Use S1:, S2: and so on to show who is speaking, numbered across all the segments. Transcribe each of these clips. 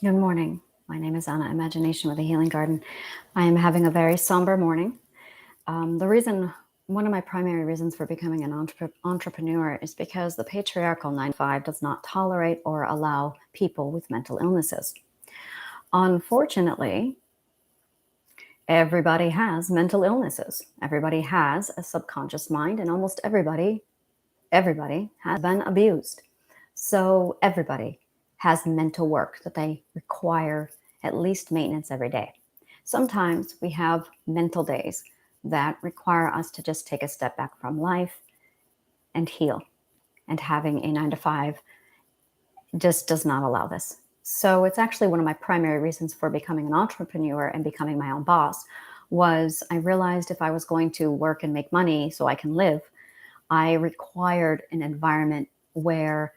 S1: Good morning. My name is Anna Imagination with a Healing Garden. I am having a very somber morning. One of my primary reasons for becoming an entrepreneur is because the patriarchal 9 to 5 does not tolerate or allow people with mental illnesses. Unfortunately, everybody has mental illnesses. Everybody has a subconscious mind, and almost everybody has been abused. So everybody has mental work that they require at least maintenance every day. Sometimes we have mental days that require us to just take a step back from life and heal. And having a 9 to 5 just does not allow this. So it's actually one of my primary reasons for becoming an entrepreneur and becoming my own boss was I realized if I was going to work and make money so I can live, I required an environment where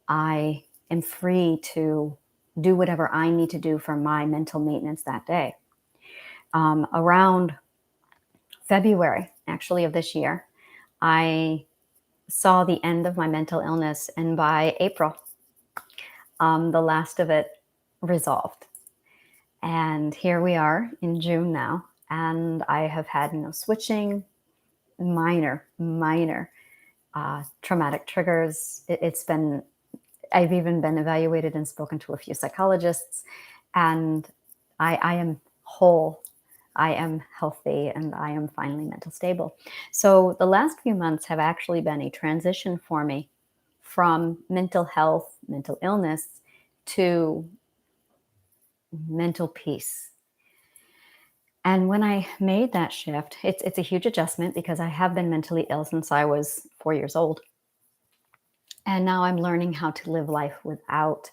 S1: I am free to do whatever I need to do for my mental maintenance that day. Around February, actually, of this year, I saw the end of my mental illness, and by April, the last of it resolved. And here we are in June now, and I have had switching, minor traumatic triggers. I've even been evaluated and spoken to a few psychologists, and I am whole. I am healthy, and I am finally mental stable. So the last few months have actually been a transition for me from mental health, mental illness, to mental peace. And when I made that shift, it's a huge adjustment because I have been mentally ill since I was 4 years old. And now I'm learning how to live life without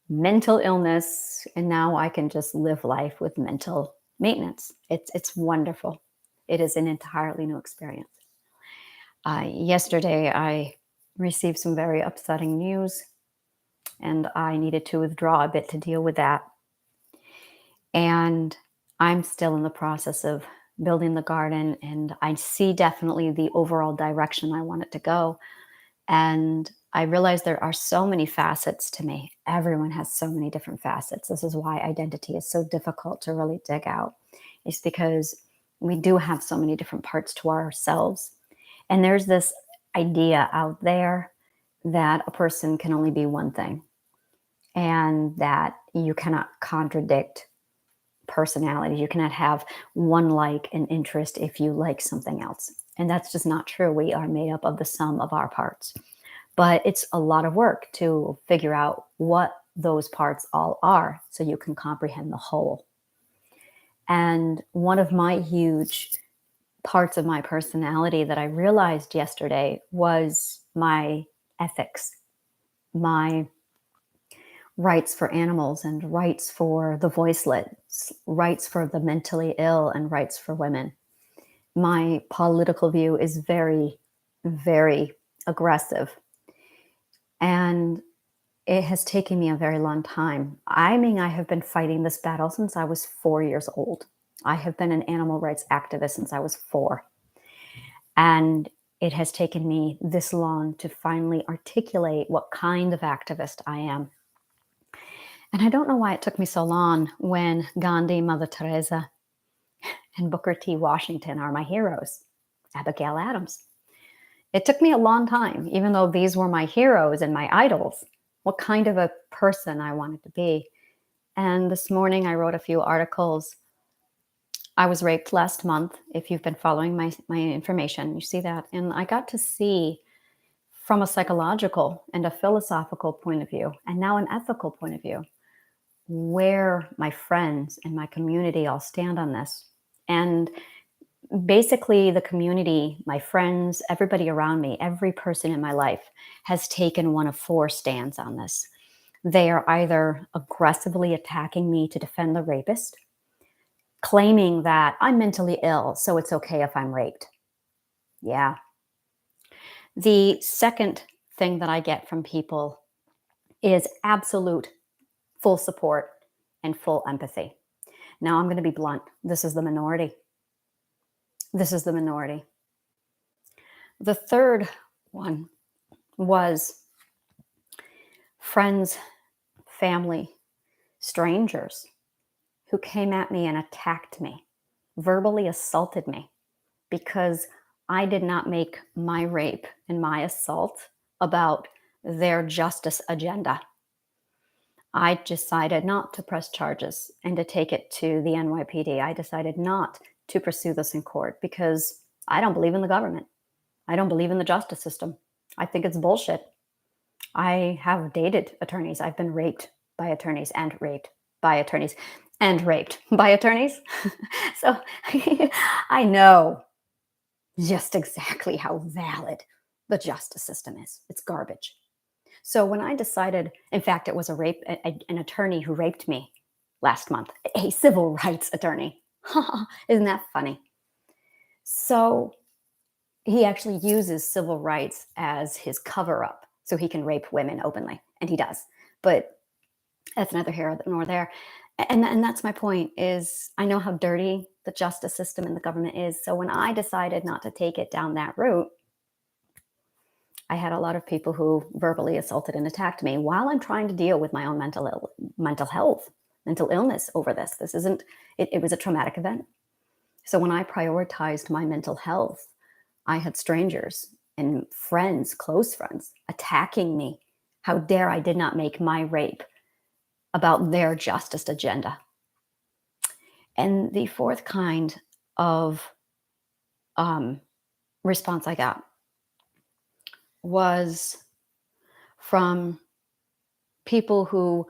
S1: mental illness, and now I can just live life with mental maintenance. It's wonderful. It is an entirely new experience. Yesterday, I received some very upsetting news, and I needed to withdraw a bit to deal with that. And I'm still in the process of building the garden, and I see definitely the overall direction I want it to go. And I realize there are so many facets to me. Everyone has so many different facets. This is why identity is so difficult to really dig out. It's because we do have so many different parts to ourselves. And there's this idea out there that a person can only be one thing and that you cannot contradict personality. You cannot have one like and interest if you like something else. And that's just not true. We are made up of the sum of our parts. But it's a lot of work to figure out what those parts all are so you can comprehend the whole. And one of my huge parts of my personality that I realized yesterday was my ethics, my rights for animals and rights for the voiceless, rights for the mentally ill, and rights for women. My political view is very, very aggressive. And it has taken me a very long time. I mean, I have been fighting this battle since I was 4 years old. I have been an animal rights activist since I was 4. And it has taken me this long to finally articulate what kind of activist I am. And I don't know why it took me so long when Gandhi, Mother Teresa, and Booker T. Washington are my heroes, Abigail Adams. It took me a long time, even though these were my heroes and my idols, what kind of a person I wanted to be. And this morning I wrote a few articles. I was raped last month. If you've been following my information, you see that. And I got to see from a psychological and a philosophical point of view, and now an ethical point of view, where my friends and my community all stand on this. And basically, the community, my friends, everybody around me, every person in my life has taken one of 4 stands on this. They are either aggressively attacking me to defend the rapist, claiming that I'm mentally ill, so it's okay if I'm raped. Yeah. The second thing that I get from people is absolute full support and full empathy. Now, I'm going to be blunt. This is the minority. This is the minority. The third one was friends, family, strangers who came at me and attacked me, verbally assaulted me because I did not make my rape and my assault about their justice agenda. I decided not to press charges and to take it to the NYPD. I decided not to pursue this in court because I don't believe in the government. I don't believe in the justice system. I think it's bullshit. I have dated attorneys. I've been raped by attorneys and raped by attorneys and raped by attorneys. So I know just exactly how valid the justice system is. It's garbage. So when I decided, in fact, it was an attorney who raped me last month, a civil rights attorney. Isn't that funny? So he actually uses civil rights as his cover up so he can rape women openly. And he does. But that's neither here nor there. And that's my point is I know how dirty the justice system and the government is. So when I decided not to take it down that route, I had a lot of people who verbally assaulted and attacked me while I'm trying to deal with my own mental health, mental illness over this. This isn't, it was a traumatic event. So when I prioritized my mental health, I had strangers and friends, close friends, attacking me. How dare I did not make my rape about their justice agenda. And the fourth kind of response I got was from people who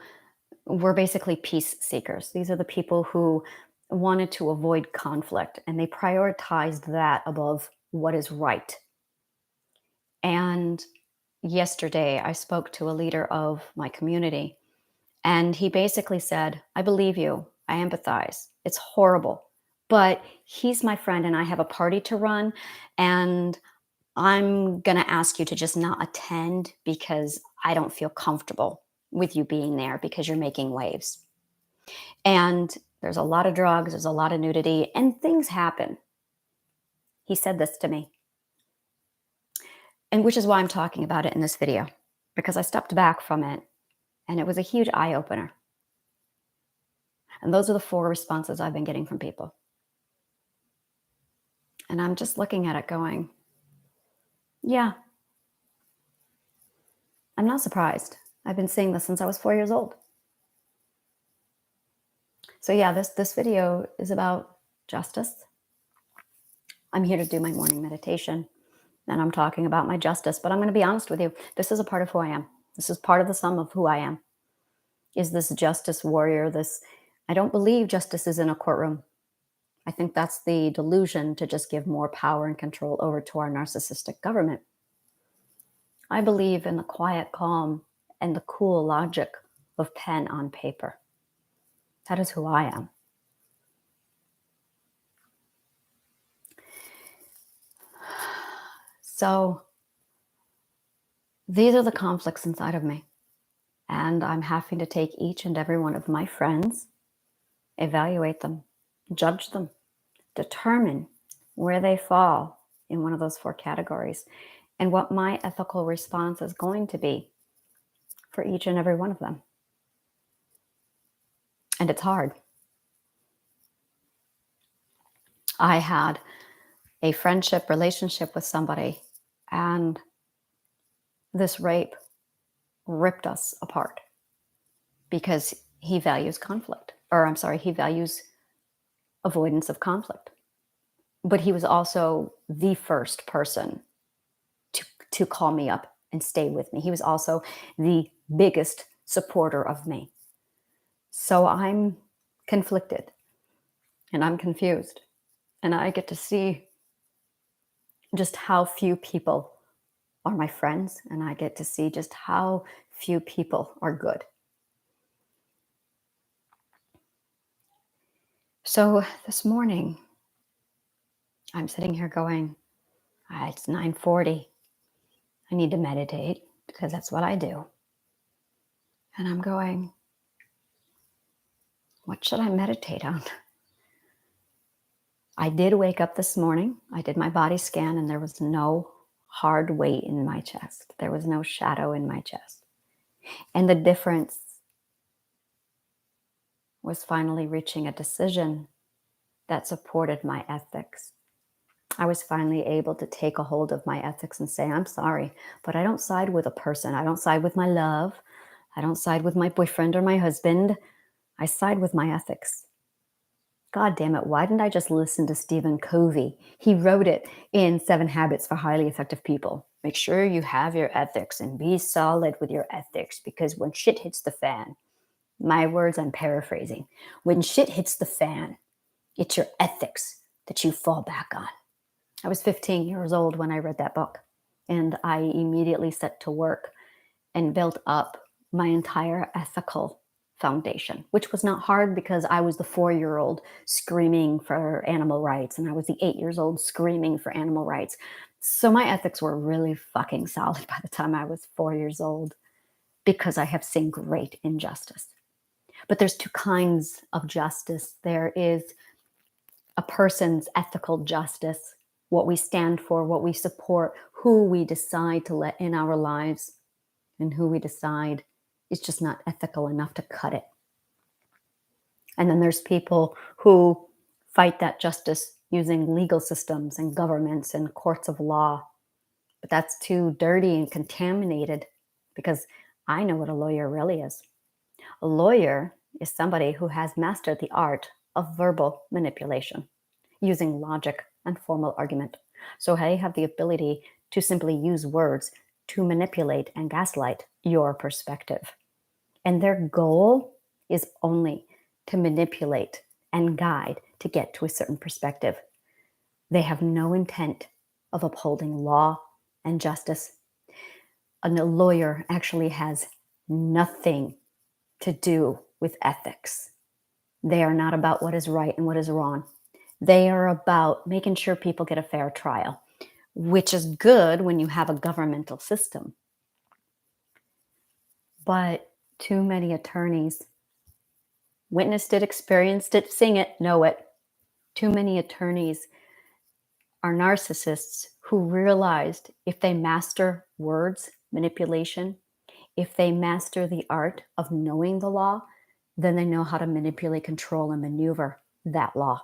S1: were basically peace seekers. These are the people who wanted to avoid conflict and they prioritized that above what is right. And yesterday I spoke to a leader of my community and he basically said, I believe you. I empathize. It's horrible. But he's my friend and I have a party to run and I'm going to ask you to just not attend because I don't feel comfortable with you being there because you're making waves. And there's a lot of drugs, there's a lot of nudity, and things happen. He said this to me. And which is why I'm talking about it in this video, because I stepped back from it and it was a huge eye opener. And those are the 4 responses I've been getting from people. And I'm just looking at it going, yeah, I'm not surprised. I've been seeing this since I was 4 years old. So yeah, this video is about justice. I'm here to do my morning meditation and I'm talking about my justice, but I'm going to be honest with you. This is a part of who I am. This is part of the sum of who I am. Is this justice warrior? I don't believe justice is in a courtroom. I think that's the delusion to just give more power and control over to our narcissistic government. I believe in the quiet calm and the cool logic of pen on paper. That is who I am. So these are the conflicts inside of me. And I'm having to take each and every one of my friends, evaluate them, judge them, determine where they fall in one of those 4 categories and what my ethical response is going to be for each and every one of them. And it's hard. I had a friendship relationship with somebody and this rape ripped us apart because he values conflict, or I'm sorry, he values avoidance of conflict. But he was also the first person to call me up and stay with me. He was also the biggest supporter of me. So I'm conflicted and I'm confused. And I get to see just how few people are my friends. And I get to see just how few people are good. So this morning, I'm sitting here going, it's 9:40. I need to meditate because that's what I do. And I'm going, what should I meditate on? I did wake up this morning. I did my body scan and there was no hard weight in my chest. There was no shadow in my chest. And the difference was finally reaching a decision that supported my ethics. I was finally able to take a hold of my ethics and say, I'm sorry, but I don't side with a person. I don't side with my love. I don't side with my boyfriend or my husband. I side with my ethics. God damn it, why didn't I just listen to Stephen Covey? He wrote it in Seven Habits for Highly Effective People. Make sure you have your ethics and be solid with your ethics, because when shit hits the fan, my words, I'm paraphrasing, when shit hits the fan, it's your ethics that you fall back on. I was 15 years old when I read that book, and I immediately set to work and built up my entire ethical foundation, which was not hard because I was the 4-year-old screaming for animal rights, and I was the 8 years old screaming for animal rights. So my ethics were really fucking solid by the time I was 4 years old, because I have seen great injustice. But there's two kinds of justice. There is a person's ethical justice, what we stand for, what we support, who we decide to let in our lives, and who we decide is just not ethical enough to cut it. And then there's people who fight that justice using legal systems and governments and courts of law. But that's too dirty and contaminated, because I know what a lawyer really is. A lawyer is somebody who has mastered the art of verbal manipulation using logic and formal argument. So they have the ability to simply use words to manipulate and gaslight your perspective. And their goal is only to manipulate and guide to get to a certain perspective. They have no intent of upholding law and justice. A lawyer actually has nothing to do with ethics. They are not about what is right and what is wrong. They are about making sure people get a fair trial, which is good when you have a governmental system. But too many attorneys witnessed it, experienced it, sing it, know it. Too many attorneys are narcissists who realized if they master words, manipulation, if they master the art of knowing the law, then they know how to manipulate, control, and maneuver that law.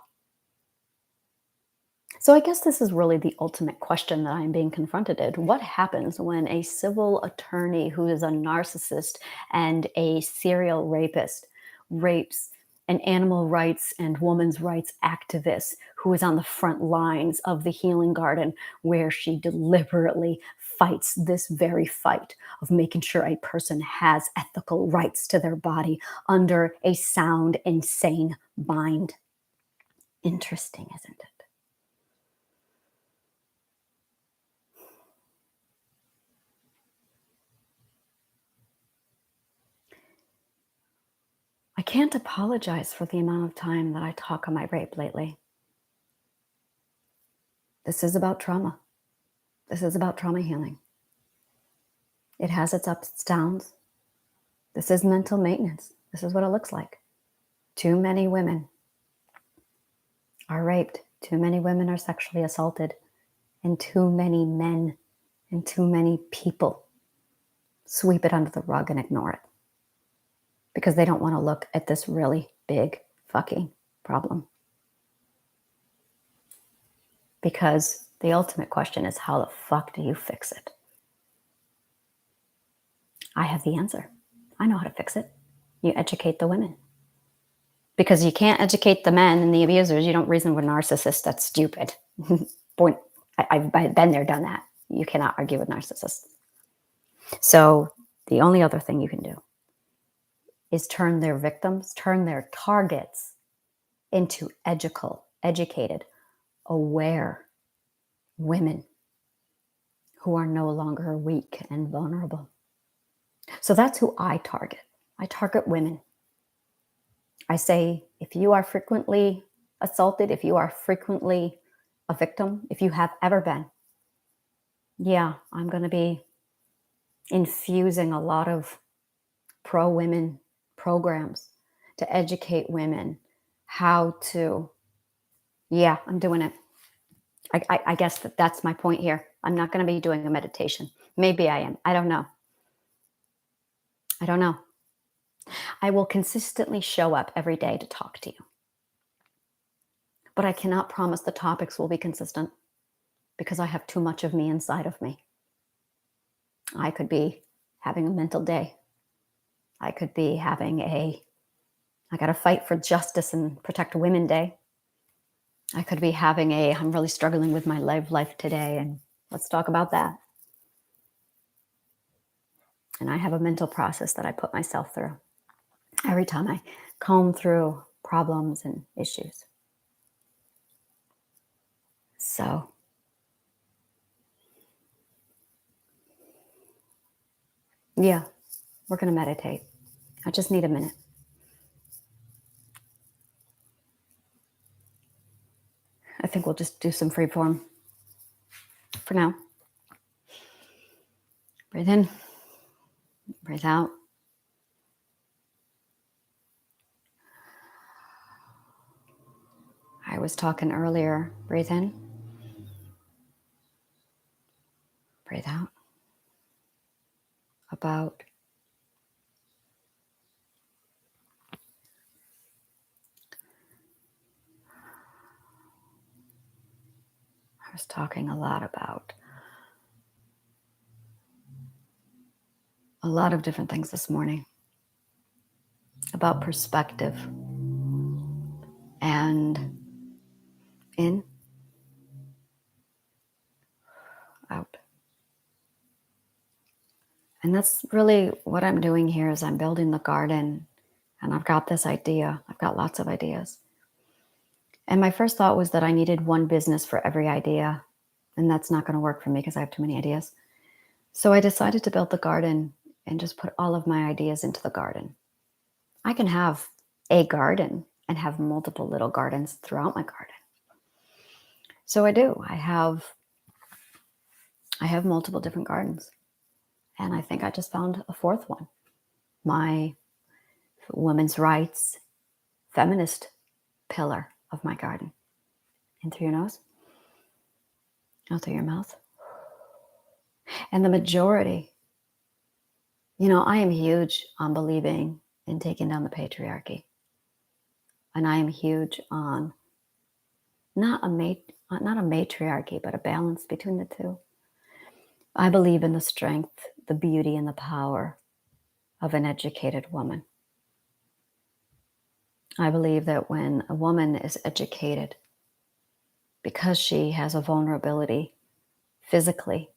S1: So I guess this is really the ultimate question that I'm being confronted with. What happens when a civil attorney who is a narcissist and a serial rapist rapes an animal rights and women's rights activist who is on the front lines of the healing garden, where she deliberately fights this very fight of making sure a person has ethical rights to their body under a sound and sane mind? Interesting, isn't it? I can't apologize for the amount of time that I talk on my rape lately. This is about trauma. This is about trauma healing. It has its ups and downs. This is mental maintenance. This is what it looks like. Too many women are raped. Too many women are sexually assaulted. And too many men and too many people sweep it under the rug and ignore it, because they don't want to look at this really big fucking problem. Because the ultimate question is, how the fuck do you fix it? I have the answer. I know how to fix it. You educate the women. Because you can't educate the men and the abusers. You don't reason with narcissists. That's stupid. Point. I've been there, done that. You cannot argue with narcissists. So the only other thing you can do is turn their victims, turn their targets into educated, aware women who are no longer weak and vulnerable. So that's who I target. I target women. I say, if you are frequently assaulted, if you are frequently a victim, if you have ever been, yeah, I'm going to be infusing a lot of pro-women programs to educate women how to, yeah, I'm doing it. I guess that's my point here. I'm not going to be doing a meditation. Maybe I am. I don't know. I don't know. I will consistently show up every day to talk to you, but I cannot promise the topics will be consistent because I have too much of me inside of me. I could be having a mental day. I could be having I got to fight for justice and protect women day. I could be having I'm really struggling with my life today, and let's talk about that. And I have a mental process that I put myself through every time I comb through problems and issues. So, yeah, we're going to meditate. I just need a minute. I think we'll just do some free form for now. Breathe in, breathe out. I was talking earlier. Breathe in, breathe out. About I was talking a lot about a lot of different things this morning about perspective and in, out. And that's really what I'm doing here is I'm building the garden, and I've got this idea. I've got lots of ideas. And my first thought was that I needed one business for every idea, and that's not going to work for me because I have too many ideas. So I decided to build the garden and just put all of my ideas into the garden. I can have a garden and have multiple little gardens throughout my garden. So I do. I have multiple different gardens. And I think I just found a fourth one. My women's rights feminist pillar of my garden. In through your nose, out through your mouth. And the majority, I am huge on believing in taking down the patriarchy. And I am huge on not a matriarchy, but a balance between the two. I believe in the strength, the beauty, and the power of an educated woman. I believe that when a woman is educated, because she has a vulnerability physically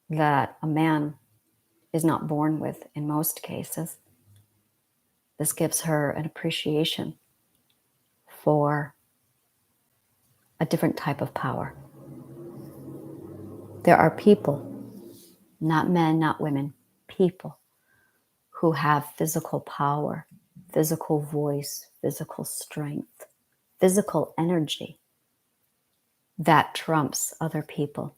S1: that a man is not born with in most cases, this gives her an appreciation for a different type of power. There are people, not men, not women, people who have physical power, physical voice, physical strength, physical energy that trumps other people.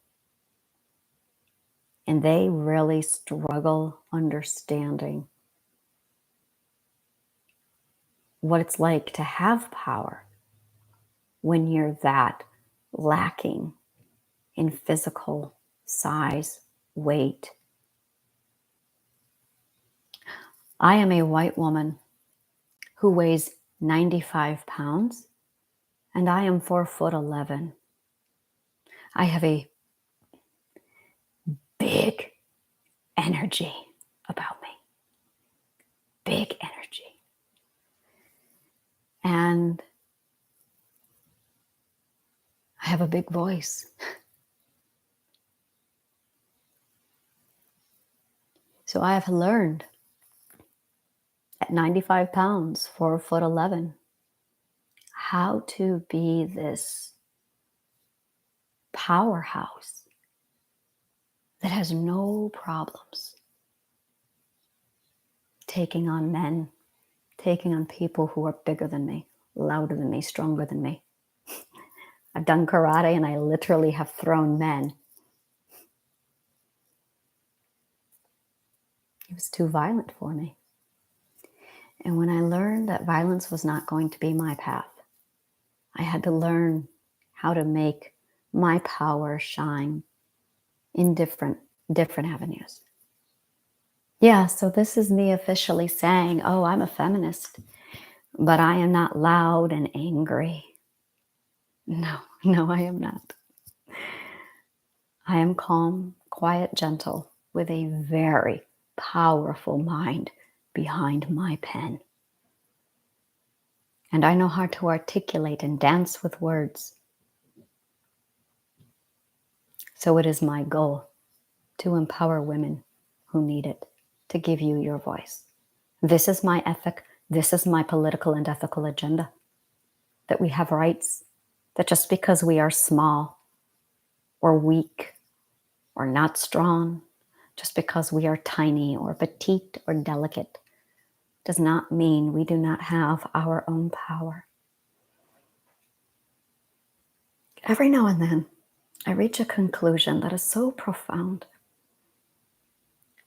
S1: And they really struggle understanding what it's like to have power when you're that lacking in physical size, weight. I am a white woman who weighs 95 pounds, and I am 4'11". I have a big energy about me. Big energy. And I have a big voice. So I have learned at 95 pounds, 4'11", how to be this powerhouse that has no problems taking on men, taking on people who are bigger than me, louder than me, stronger than me. I've done karate and I literally have thrown men. It was too violent for me. And when I learned that violence was not going to be my path, I had to learn how to make my power shine in different avenues. Yeah, so this is me officially saying, oh, I'm a feminist, but I am not loud and angry. No, no, I am not. I am calm, quiet, gentle, with a very powerful mind behind my pen. And I know how to articulate and dance with words. So it is my goal to empower women who need it, to give you your voice. This is my ethic. This is my political and ethical agenda. That we have rights, that just because we are small or weak or not strong, just because we are tiny or petite or delicate, does not mean we do not have our own power. Every now and then, I reach a conclusion that is so profound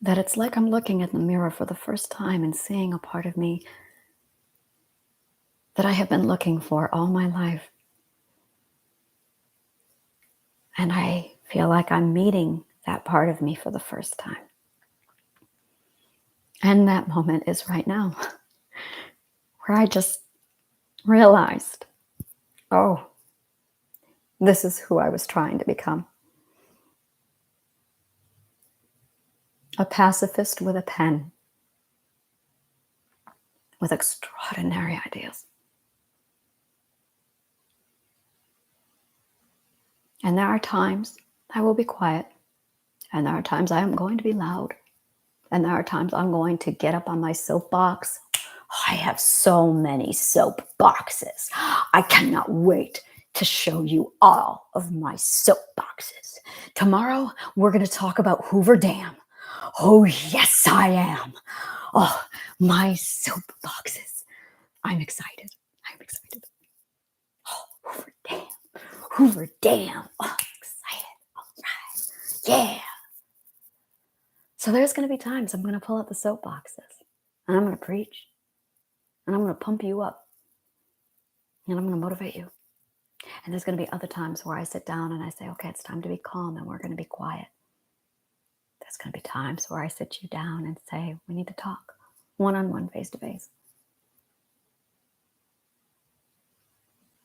S1: that it's like I'm looking in the mirror for the first time and seeing a part of me that I have been looking for all my life. And I feel like I'm meeting that part of me for the first time. And that moment is right now, where I just realized, oh, this is who I was trying to become. A pacifist with a pen, with extraordinary ideas. And there are times I will be quiet, and there are times I am going to be loud, and there are times I'm going to get up on my soapbox. I have so many soapboxes. I cannot wait to show you all of my soapboxes. Tomorrow, we're going to talk about Hoover Dam. Oh, yes, I am. Oh, my soapboxes. I'm excited. I'm excited. Oh, Hoover Dam. Hoover Dam. Oh, I'm excited. All right. Yeah. So there's going to be times I'm going to pull out the soapboxes and I'm going to preach and I'm going to pump you up and I'm going to motivate you. And there's going to be other times where I sit down and I say, okay, it's time to be calm and we're going to be quiet. There's going to be times where I sit you down and say, we need to talk one-on-one, face-to-face.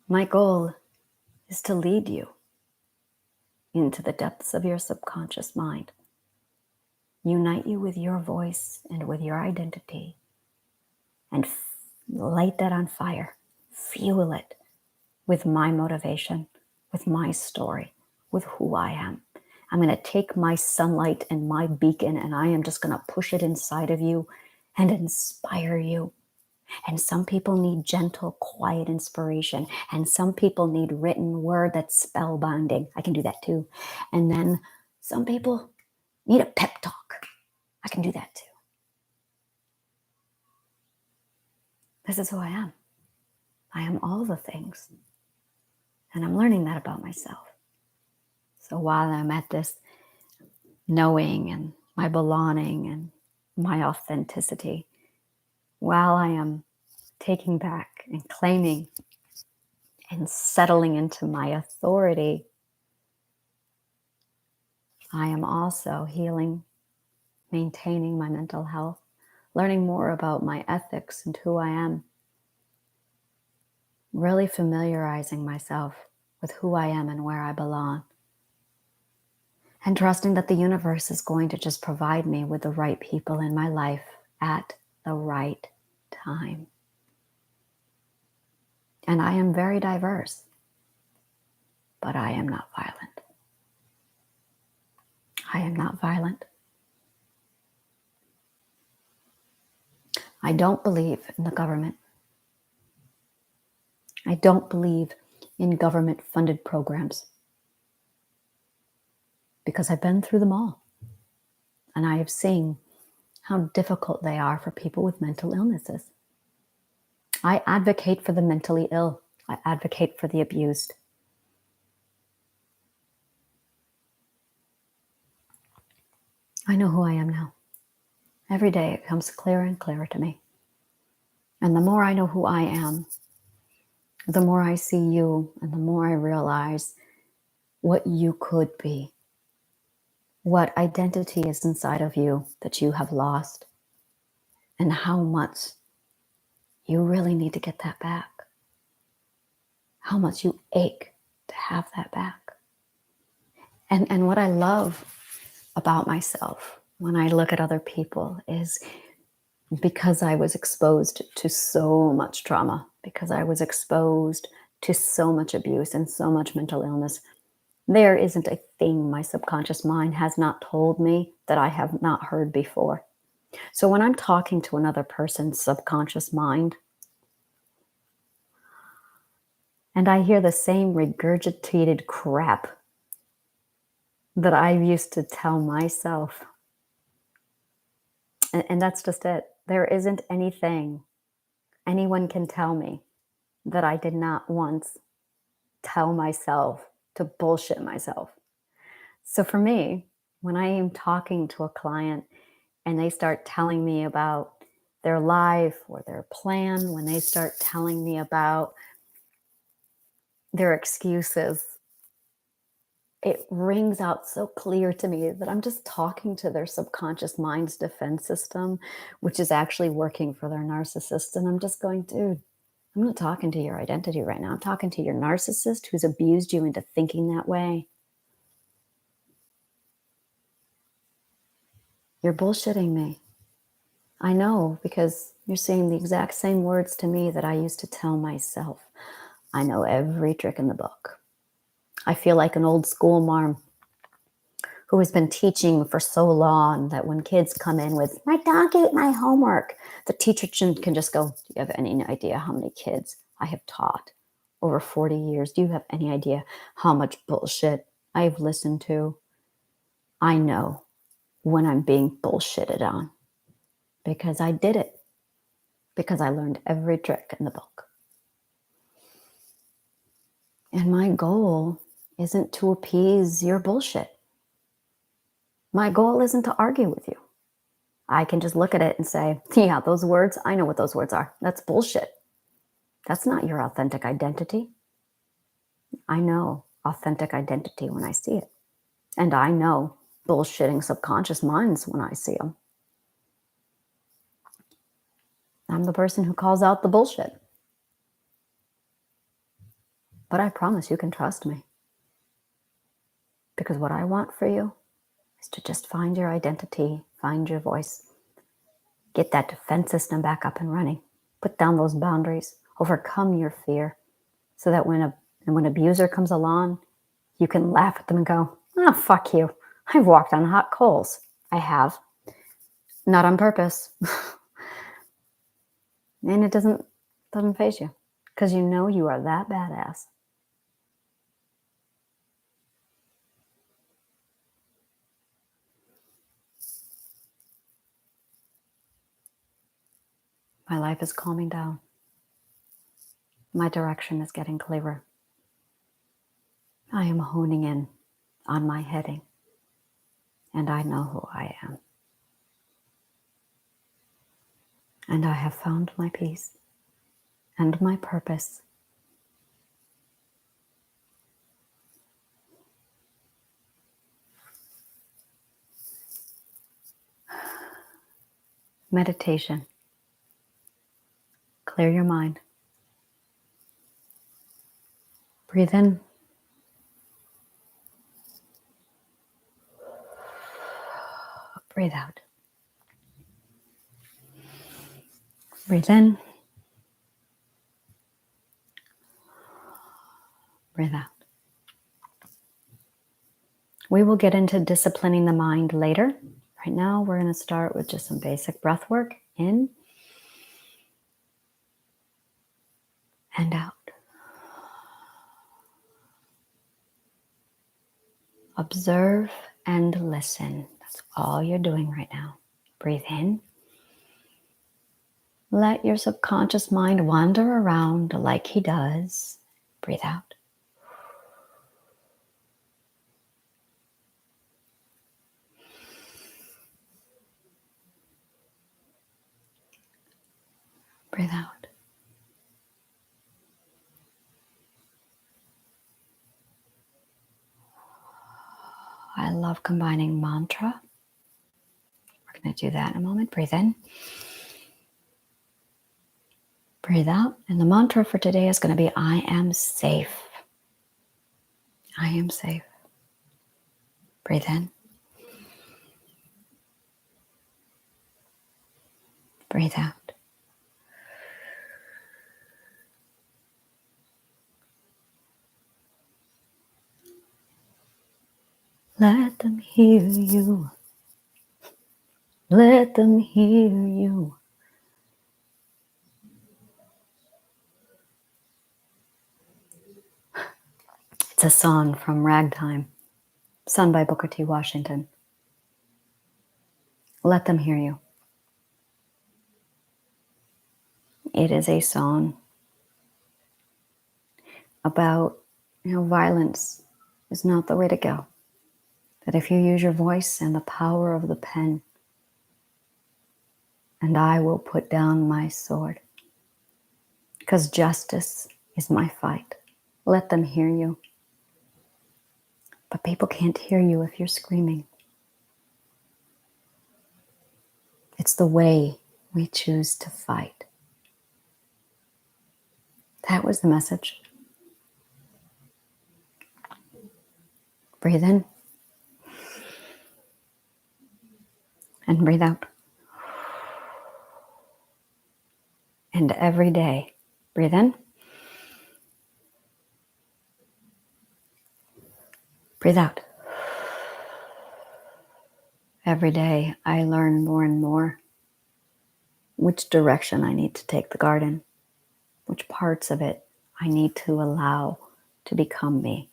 S1: My goal is to lead you into the depths of your subconscious mind, unite you with your voice and with your identity, and light that on fire, fuel it with my motivation, with my story, with who I am. I'm going to take my sunlight and my beacon and I am just going to push it inside of you and inspire you. And some people need gentle, quiet inspiration. And some people need written word that's spellbinding. I can do that too. And then some people need a pep talk. I can do that too. This is who I am. I am all the things. And I'm learning that about myself. So while I'm at this knowing and my belonging and my authenticity, while I am taking back and claiming and settling into my authority, I am also healing, maintaining my mental health, learning more about my ethics and who I am, really familiarizing myself with who I am and where I belong, and trusting that the universe is going to just provide me with the right people in my life at the right time. And I am very diverse, but I am not violent. I am not violent. I don't believe in the government. I don't believe in government-funded programs because I've been through them all. And I have seen how difficult they are for people with mental illnesses. I advocate for the mentally ill. I advocate for the abused. I know who I am now. Every day it comes clearer and clearer to me. And the more I know who I am, the more I see you and the more I realize what you could be. what identity is inside of you that you have lost and how much you really need to get that back, how much you ache to have that back. And what I love about myself when I look at other people is because I was exposed to so much trauma, because I was exposed to so much abuse and so much mental illness, there isn't a thing my subconscious mind has not told me that I have not heard before. So when I'm talking to another person's subconscious mind and I hear the same regurgitated crap that I used to tell myself, and that's just it. There isn't anything anyone can tell me that I did not once tell myself to bullshit myself. So for me, when I am talking to a client and they start telling me about their life or their plan, when they start telling me about their excuses, it rings out so clear to me that I'm just talking to their subconscious mind's defense system, which is actually working for their narcissist. And I'm just going, dude, I'm not talking to your identity right now. I'm talking to your narcissist who's abused you into thinking that way. You're bullshitting me. I know, because you're saying the exact same words to me that I used to tell myself. I know every trick in the book. I feel like an old school marm who has been teaching for so long that when kids come in with, my dog ate my homework, the teacher can just go, do you have any idea how many kids I have taught over 40 years? Do you have any idea how much bullshit I've listened to? I know when I'm being bullshitted on because I did it, because I learned every trick in the book. And my goal isn't to appease your bullshit. My goal isn't to argue with you. I can just look at it and say, yeah, those words, I know what those words are. That's bullshit. That's not your authentic identity. I know authentic identity when I see it. And I know bullshitting subconscious minds when I see them. I'm the person who calls out the bullshit. But I promise you can trust me. Because what I want for you is to just find your identity, find your voice, get that defense system back up and running, put down those boundaries, overcome your fear, so that when an abuser comes along, you can laugh at them and go, oh, fuck you. I've walked on hot coals. I have. Not on purpose. And it doesn't faze you because you know you are that badass. My life is calming down. My direction is getting clearer. I am honing in on my heading, and I know who I am. And I have found my peace and my purpose. Meditation. Clear your mind. Breathe in. Breathe out. Breathe in. Breathe out. We will get into disciplining the mind later. Right now, we're going to start with just some basic breath work. In and out. Observe and listen. That's all you're doing right now. Breathe in. Let your subconscious mind wander around like he does. Breathe out. Breathe out. I love love combining mantra. We're going to do that in a moment. Breathe in. Breathe out. And the mantra for today is going to be, I am safe. I am safe. Breathe in. Breathe out. Let them hear you. Let them hear you. It's a song from Ragtime, sung by Booker T. Washington. Let them hear you. It is a song about, violence is not the way to go. That if you use your voice and the power of the pen, and I will put down my sword, because justice is my fight. Let them hear you. But people can't hear you if you're screaming. It's the way we choose to fight. That was the message. Breathe in. And breathe out. And every day, breathe in. Breathe out. Every day, I learn more and more which direction I need to take the garden, which parts of it I need to allow to become me.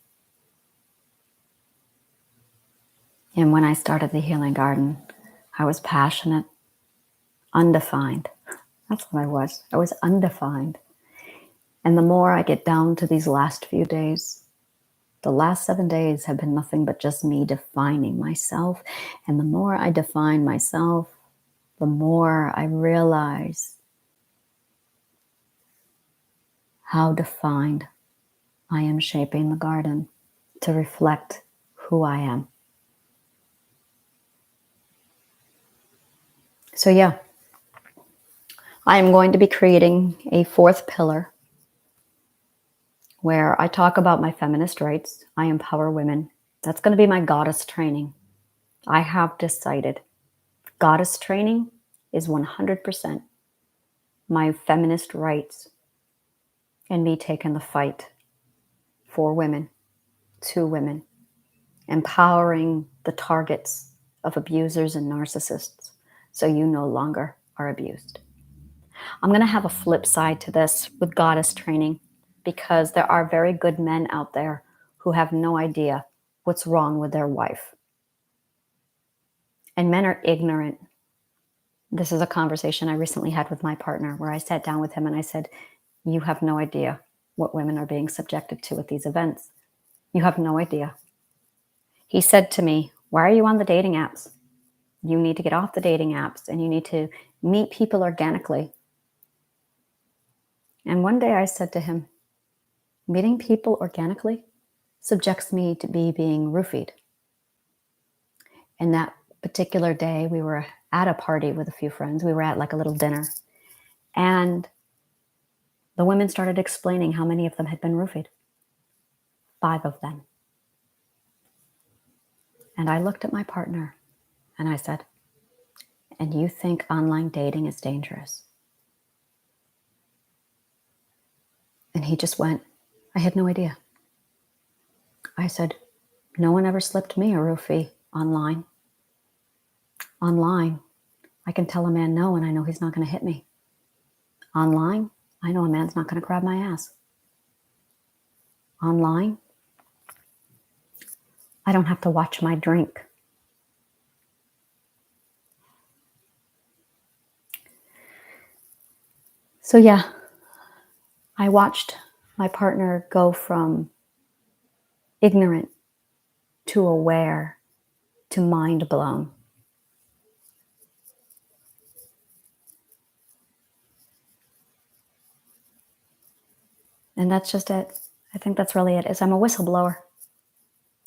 S1: And when I started the healing garden, I was passionate, undefined. That's what I was. I was undefined. And the more I get down to these last few days, the last 7 days have been nothing but just me defining myself. And the more I define myself, the more I realize how defined I am shaping the garden to reflect who I am. So yeah, I am going to be creating a 4th pillar where I talk about my feminist rights. I empower women. That's going to be my goddess training. I have decided goddess training is 100% my feminist rights and me taking the fight for women, to women, empowering the targets of abusers and narcissists so you no longer are abused. I'm going to have a flip side to this with goddess training because there are very good men out there who have no idea what's wrong with their wife. And men are ignorant. This is a conversation I recently had with my partner where I sat down with him and I said, you have no idea what women are being subjected to at these events. You have no idea. He said to me, why are you on the dating apps? You need to get off the dating apps and you need to meet people organically. And one day I said to him, meeting people organically subjects me to being roofied. And that particular day, we were at a party with a few friends. We were at like a little dinner. And the women started explaining how many of them had been roofied. 5 of them. And I looked at my partner and I said, and you think online dating is dangerous? And he just went, I had no idea. I said, no one ever slipped me a roofie online. Online, I can tell a man no and I know he's not going to hit me. Online, I know a man's not going to grab my ass. Online, I don't have to watch my drink. So yeah, I watched my partner go from ignorant to aware to mind blown. And that's just it. I think that's really it. Is I'm a whistleblower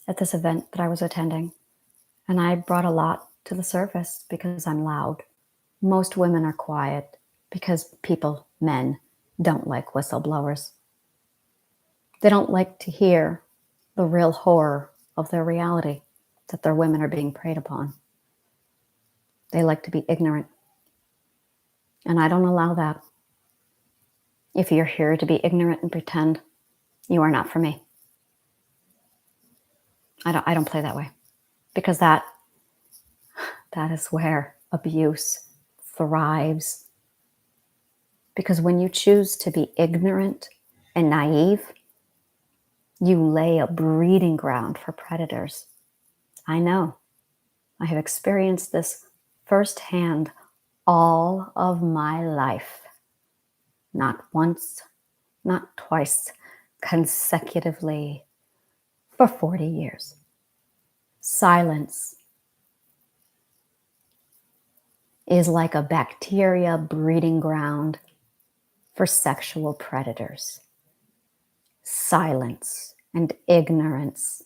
S1: at this event that I was attending. And I brought a lot to the surface because I'm loud. Most women are quiet because people, men, don't like whistleblowers. They don't like to hear the real horror of their reality, that their women are being preyed upon. They like to be ignorant. And I don't allow that. If you're here to be ignorant and pretend, you are not for me. I don't play that way, because that is where abuse thrives. Because when you choose to be ignorant and naive, you lay a breeding ground for predators. I know. I have experienced this firsthand all of my life. Not once, not twice, consecutively for 40 years. Silence is like a bacteria breeding ground for sexual predators. Silence and ignorance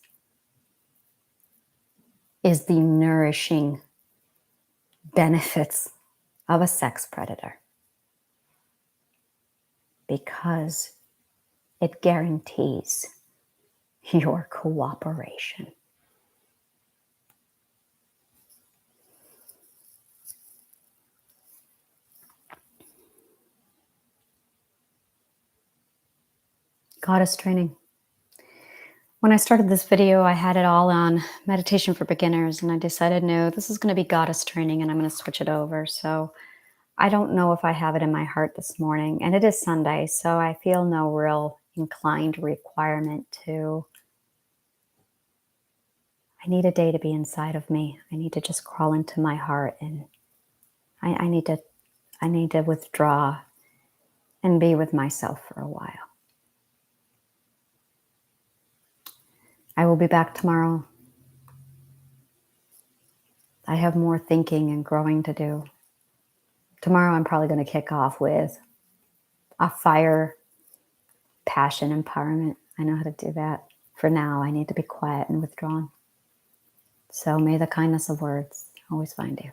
S1: is the nourishing benefits of a sex predator, because it guarantees your cooperation. Goddess training. When I started this video, I had it all on meditation for beginners, and I decided, no, this is going to be goddess training, and I'm going to switch it over. So I don't know if I have it in my heart this morning, and it is Sunday, so I feel no real inclined requirement to. I need a day to be inside of me. I need to just crawl into my heart, and I need to withdraw and be with myself for a while. I will be back tomorrow. I have more thinking and growing to do. Tomorrow I'm probably going to kick off with a fire, passion, empowerment. I know how to do that. For now, I need to be quiet and withdrawn. So may the kindness of words always find you.